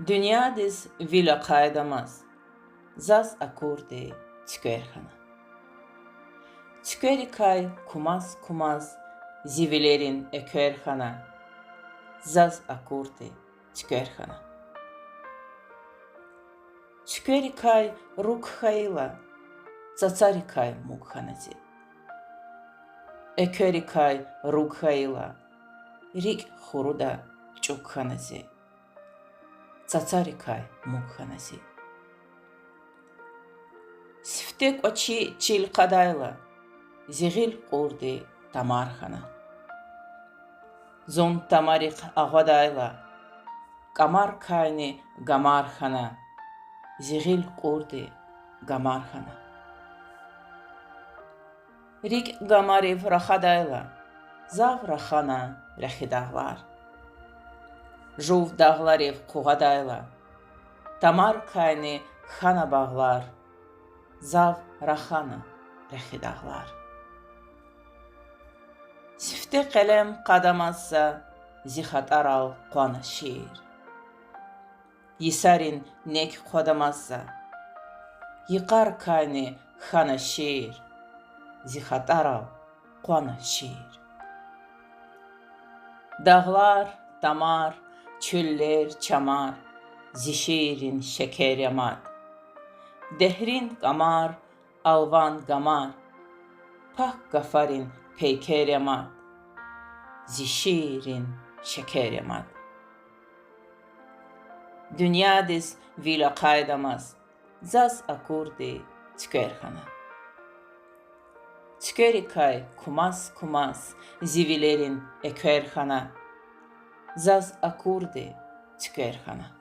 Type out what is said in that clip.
Dünyadis vila qaydamaz, zaz akurdi tükərxana. Tükərikay kumaz zivilerin ekərxana, zaz akurdi tükərxana. Tükərikay rukhayla, цацарикай мукханази. Ekörikay rukhayla, rik хуруда чукханази. Цацарикай мукханази. Сифтек очи чилқадайла, зигил қурди тамархана. Зон тамарик ағадайла, камар кайни гамархана, зигил қурди гамархана. Рик гамарев рахадайла, зав рахана рахидағлар. Жув дағларев қуғадайла, тамар кайни хана бағлар, зав рахана рахидағлар. Сифте қалем қадамазса, зихатарал қуана шир. Есарин нек қадамазса, иқар кайни хана шир. Зихатарал қуана шир. Dağlar, damar, çöller, çamar, zişirin şeker yamad. Dehrin gamar, alvan gamar, pak gafarin peyker yamad. Zişirin şeker yamad. Dünyadis vila qaydamaz, zaz akurdi tükərxana. Tükərikay kumaz zivilerin ekərxana, zaz akurdi tükərxana.